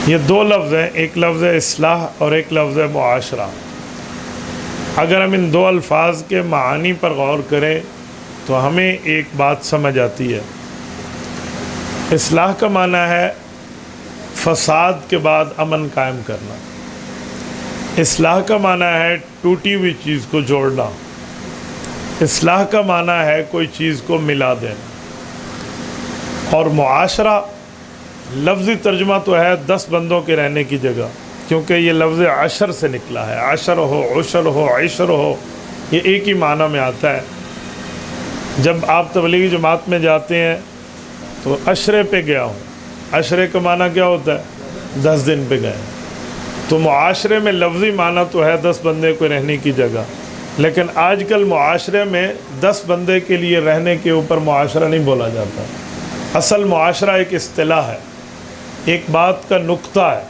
یہ دو لفظ ہیں، ایک لفظ ہے اصلاح اور ایک لفظ ہے معاشرہ۔ اگر ہم ان دو الفاظ کے معانی پر غور کریں تو ہمیں ایک بات سمجھ آتی ہے۔ اصلاح کا معنی ہے فساد کے بعد امن قائم کرنا، اصلاح کا معنی ہے ٹوٹی ہوئی چیز کو جوڑنا، اصلاح کا معنی ہے کوئی چیز کو ملا دینا۔ اور معاشرہ لفظی ترجمہ تو ہے 10 بندوں کے رہنے کی جگہ، کیونکہ یہ لفظ عشر سے نکلا ہے، عشر ہو، عشر ہو، عشر ہو، یہ ایک ہی معنی میں آتا ہے۔ جب آپ تبلیغی جماعت میں جاتے ہیں تو عشرے پہ گیا ہوں، عشرے کا معنی کیا ہوتا ہے؟ 10 دن پہ گئے۔ تو معاشرے میں لفظی معنی تو ہے 10 بندے کو رہنے کی جگہ، لیکن آج کل معاشرے میں 10 بندے کے لیے رہنے کے اوپر معاشرہ نہیں بولا جاتا۔ اصل معاشرہ ایک اصطلاح ہے، ایک بات کا نقطہ ہے،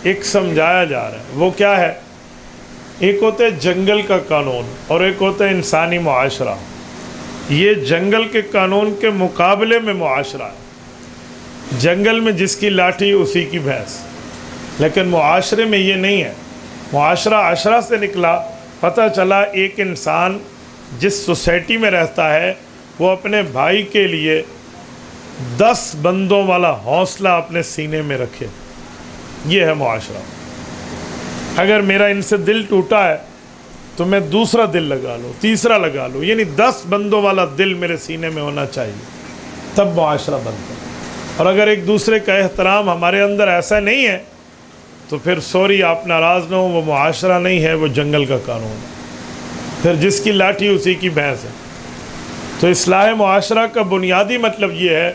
ایک سمجھایا جا رہا ہے۔ وہ کیا ہے؟ ایک ہوتا ہے جنگل کا قانون اور ایک ہوتا ہے انسانی معاشرہ۔ یہ جنگل کے قانون کے مقابلے میں معاشرہ ہے۔ جنگل میں جس کی لاٹھی اسی کی بھینس، لیکن معاشرے میں یہ نہیں ہے۔ معاشرہ عشرہ سے نکلا، پتہ چلا ایک انسان جس سوسائٹی میں رہتا ہے وہ اپنے بھائی کے لیے 10 بندوں والا حوصلہ اپنے سینے میں رکھے، یہ ہے معاشرہ۔ اگر میرا ان سے دل ٹوٹا ہے تو میں دوسرا دل لگا لوں، تیسرا لگا لوں، یعنی 10 بندوں والا دل میرے سینے میں ہونا چاہیے، تب معاشرہ بنتا ہے۔ اور اگر ایک دوسرے کا احترام ہمارے اندر ایسا نہیں ہے تو پھر سوری آپ ناراض نہ ہو، وہ معاشرہ نہیں ہے، وہ جنگل کا قانون ہے، پھر جس کی لاٹھی اسی کی بھینس ہے۔ تو اصلاح معاشرہ کا بنیادی مطلب یہ ہے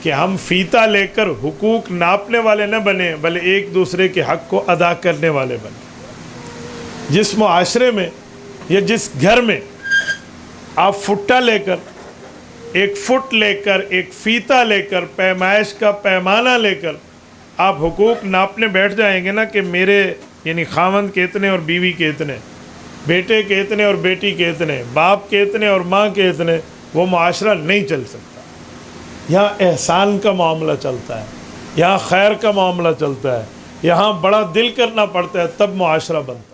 کہ ہم فیتہ لے کر حقوق ناپنے والے نہ بنیں، بلکہ ایک دوسرے کے حق کو ادا کرنے والے بنیں۔ جس معاشرے میں یا جس گھر میں آپ فٹا لے کر، ایک فٹ لے کر، ایک فیتہ لے کر، پیمائش کا پیمانہ لے کر آپ حقوق ناپنے بیٹھ جائیں گے نا کہ میرے یعنی خاوند کے اتنے اور بیوی کے اتنے، بیٹے کے اتنے اور بیٹی کے اتنے، باپ کے اتنے اور ماں کے اتنے، وہ معاشرہ نہیں چل سکتا۔ یہاں احسان کا معاملہ چلتا ہے، یہاں خیر کا معاملہ چلتا ہے، یہاں بڑا دل کرنا پڑتا ہے، تب معاشرہ بنتا ہے۔